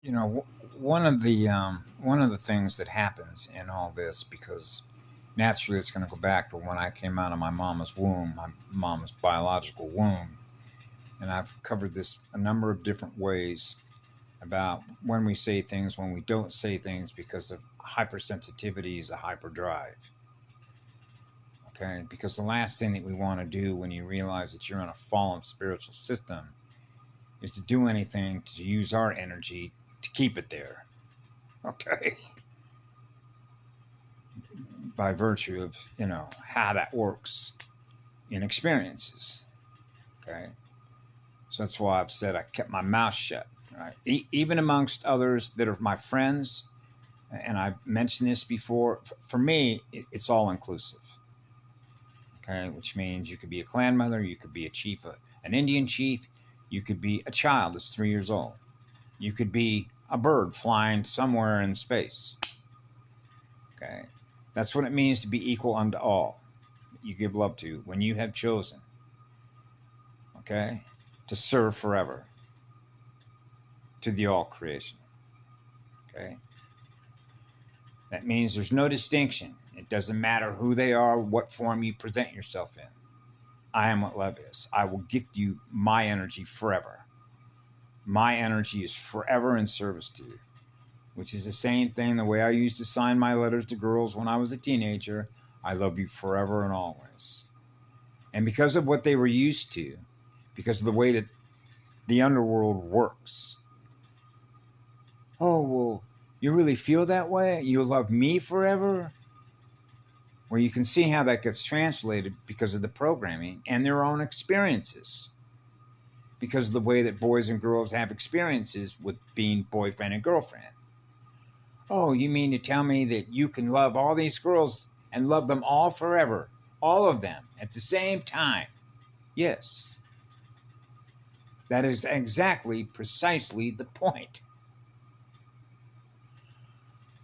You know, one of the things that happens in all this, because naturally it's going to go back to when I came out of my mama's womb, my mama's biological womb, and I've covered this a number of different ways about when we say things, when we don't say things, because of hypersensitivity is a hyperdrive. Okay, because the last thing that we want to do when you realize that you're in a fallen spiritual system is to do anything to use our energy to keep it there. Okay, by virtue of how that works in experiences. Okay, so that's why I've said I kept my mouth shut. Right? Even amongst others that are my friends, and I've mentioned this before. For me, it's all inclusive. Okay, which means you could be a clan mother, you could be a chief, an Indian chief, you could be a child that's 3 years old, you could be a bird flying somewhere in space. Okay, that's what it means to be equal unto all you give love to when you have chosen, okay, to serve forever to the all creation. Okay, that means there's no distinction. It doesn't matter who they are, what form you present yourself in. I am what love is. I will gift you my energy forever. My energy is forever in service to you, which is the same thing the way I used to sign my letters to girls when I was a teenager. I love you forever and always. And because of what they were used to, because of the way that the underworld works. Oh, well, you really feel that way? You love me forever? Well, you can see how that gets translated because of the programming and their own experiences. Because of the way that boys and girls have experiences with being boyfriend and girlfriend. Oh, you mean to tell me that you can love all these girls and love them all forever? All of them at the same time? Yes. That is exactly, precisely the point.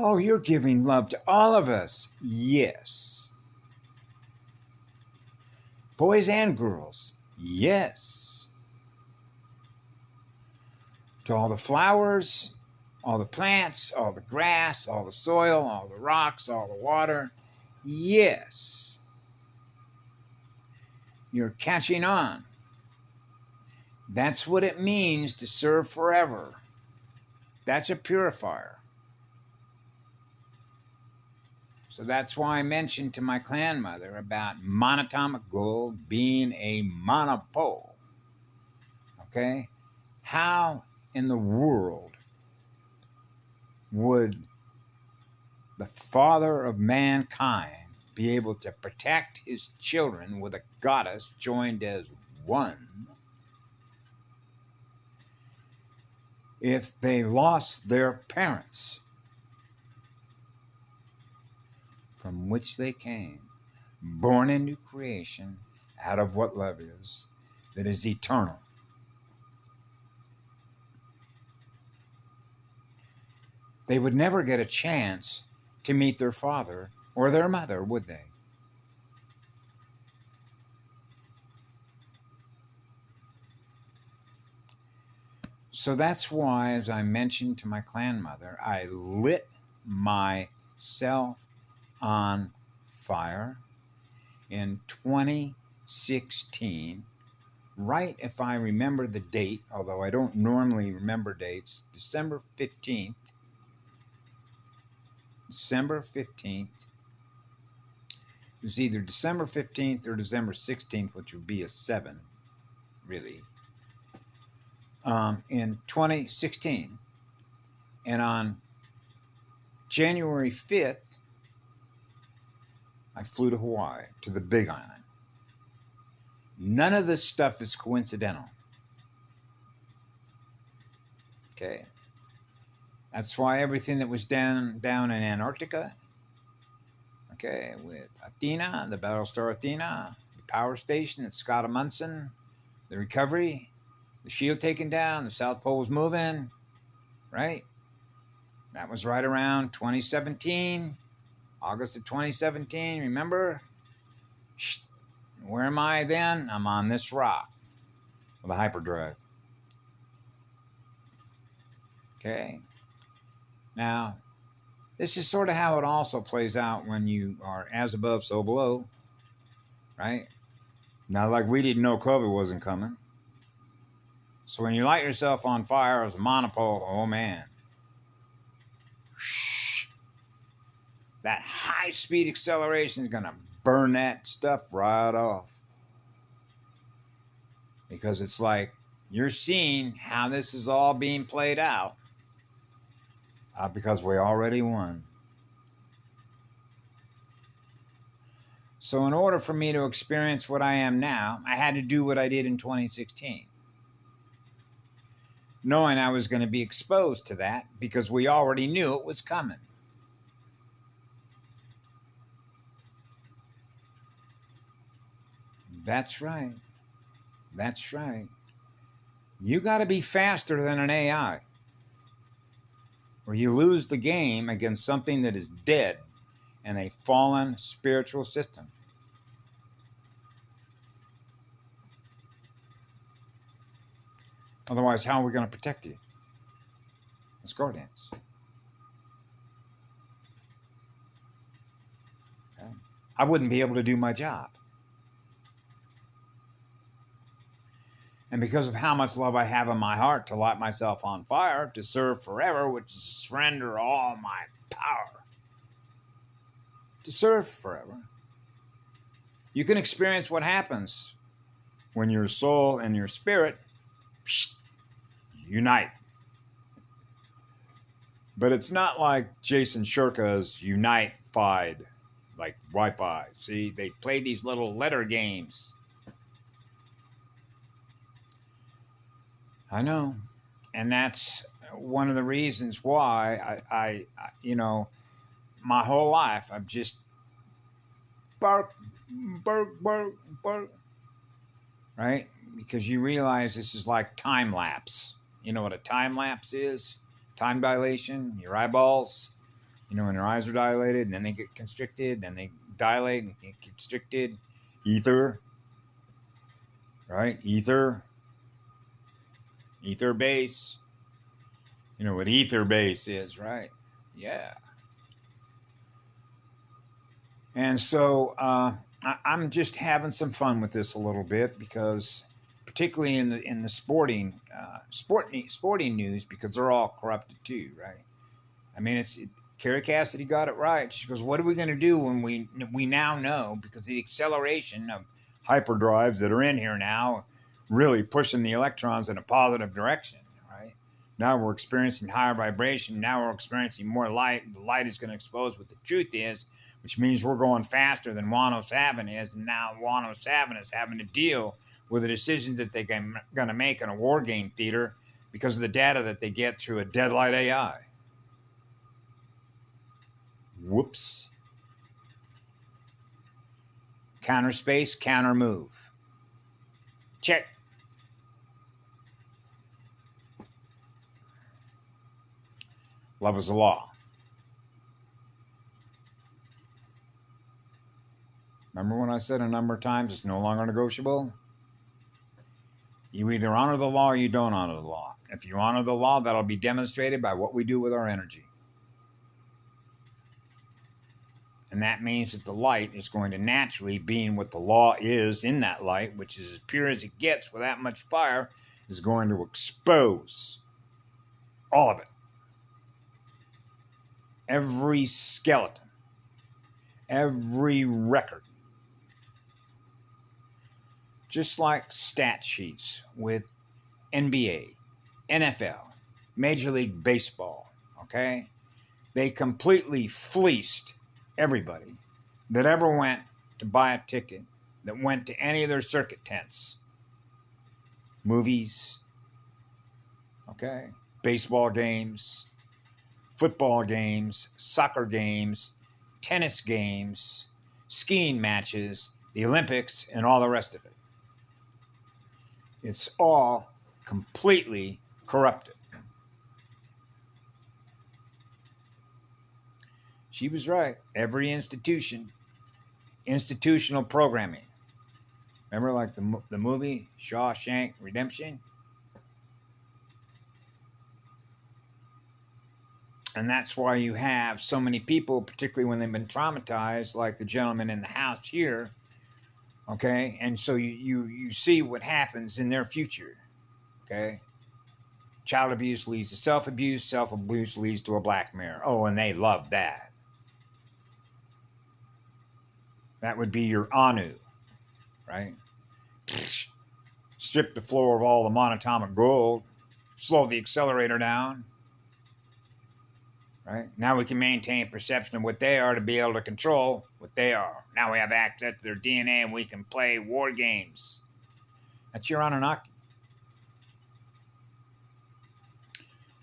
Oh, you're giving love to all of us. Yes. Boys and girls. Yes. To all the flowers, all the plants, all the grass, all the soil, all the rocks, all the water. Yes. You're catching on. That's what it means to serve forever. That's a purifier. So that's why I mentioned to my clan mother about monatomic gold being a monopole. Okay? How in the world would the father of mankind be able to protect his children with a goddess joined as one if they lost their parents from which they came, born into creation out of what love is, that is eternal? They would never get a chance to meet their father or their mother, would they? So that's why, as I mentioned to my clan mother, I lit myself on fire in 2016, right, if I remember the date, although I don't normally remember dates, December 15th. December 15th. It was either December 15th or December 16th, which would be a 7, really, in 2016. And on January 5th, I flew to Hawaii, to the Big Island. None of this stuff is coincidental. Okay? That's why everything that was down in Antarctica, okay, with Athena, the Battlestar Athena, the power station at Scott Amundsen, the recovery, the shield taken down, the South Pole was moving, right? That was right around 2017, August of 2017, remember? Shh. Where am I then? I'm on this rock with a hyperdrive. Okay. Now, this is sort of how it also plays out when you are as above, so below, right? Now, like we didn't know COVID wasn't coming. So when you light yourself on fire as a monopole, oh man, that high speed acceleration is going to burn that stuff right off. Because it's like you're seeing how this is all being played out because we already won. So in order for me to experience what I am now, I had to do what I did in 2016. Knowing I was going to be exposed to that because we already knew it was coming. That's right. That's right. You got to be faster than an AI, or you lose the game against something that is dead in a fallen spiritual system. Otherwise, how are we going to protect you as guardians? Okay. I wouldn't be able to do my job. And because of how much love I have in my heart to light myself on fire, to serve forever, which is surrender all my power, to serve forever, you can experience what happens when your soul and your spirit unite. But it's not like Jason Shurka's Unite-fied, like Wi-Fi. See, they play these little letter games. I know. And that's one of the reasons why I my whole life I've just bark, bark, bark, bark. Right? Because you realize this is like time lapse. You know what a time lapse is? Time dilation, your eyeballs, when your eyes are dilated and then they get constricted, then they dilate and get constricted. Ether, right? Ether base. You know what ether base is, right? Yeah. And so I'm just having some fun with this a little bit because, particularly in the sporting news, because they're all corrupted too, right? I mean, Carrie Cassidy got it right. She goes, "What are we going to do when we now know because the acceleration of hyperdrives that are in here now, really pushing the electrons in a positive direction, right? Now we're experiencing higher vibration. Now we're experiencing more light. The light is going to expose what the truth is." Which means we're going faster than Wano Savin is, and now Wano Savin is having to deal with the decisions that they're going to make in a war game theater because of the data that they get through a deadlight AI. Whoops. Counter space, counter move. Check. Love is the law. Remember when I said a number of times it's no longer negotiable? You either honor the law or you don't honor the law. If you honor the law, that'll be demonstrated by what we do with our energy. And that means that the light is going to naturally, being what the law is in that light, which is as pure as it gets with that much fire, is going to expose all of it. Every skeleton, every record. Just like stat sheets with NBA, NFL, Major League Baseball, okay? They completely fleeced everybody that ever went to buy a ticket, that went to any of their circuit tents. Movies, okay? Baseball games, football games, soccer games, tennis games, skiing matches, the Olympics, and all the rest of it. It's all completely corrupted. She was right. Every institution, institutional programming. Remember like the movie Shawshank Redemption? And that's why you have so many people, particularly when they've been traumatized, like the gentleman in the house here. Okay. And so you see what happens in their future. Okay. Child abuse leads to self abuse leads to a black mirror. Oh, and they love that. That would be your Anu, right? Strip the floor of all the monatomic gold, slow the accelerator down, right? Now we can maintain perception of what they are to be able to control what they are. Now we have access to their DNA and we can play war games. That's your Anunnaki.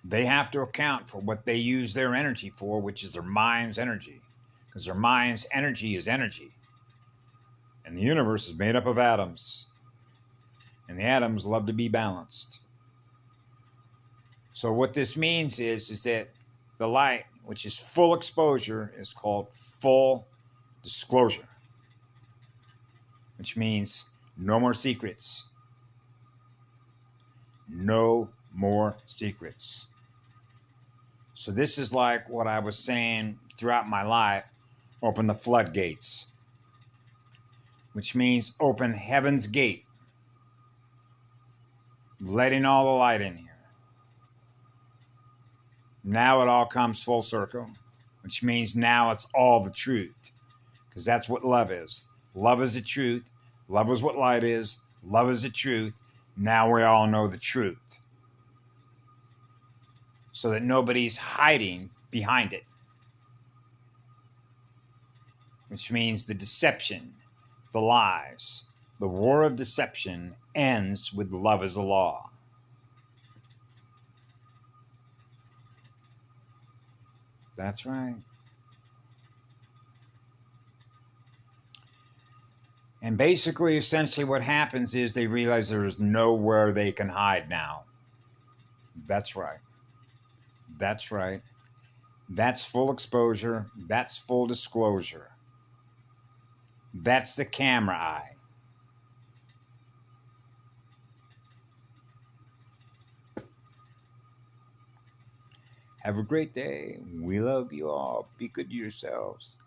They have to account for what they use their energy for, which is their mind's energy. Because their mind's energy is energy. And the universe is made up of atoms. And the atoms love to be balanced. So what this means is that the light, which is full exposure, is called full disclosure. Which means no more secrets. No more secrets. So this is like what I was saying throughout my life. Open the floodgates. Which means open heaven's gate. Letting all the light in here. Now it all comes full circle. Which means now it's all the truth. Because that's what love is. Love is the truth. Love is what light is. Love is the truth. Now we all know the truth. So that nobody's hiding behind it. Which means the deception, the lies, the war of deception ends with love as a law. That's right. And basically, essentially what happens is they realize there is nowhere they can hide now. That's right. That's right. That's full exposure. That's full disclosure. That's the camera eye. Have a great day. We love you all. Be good to yourselves.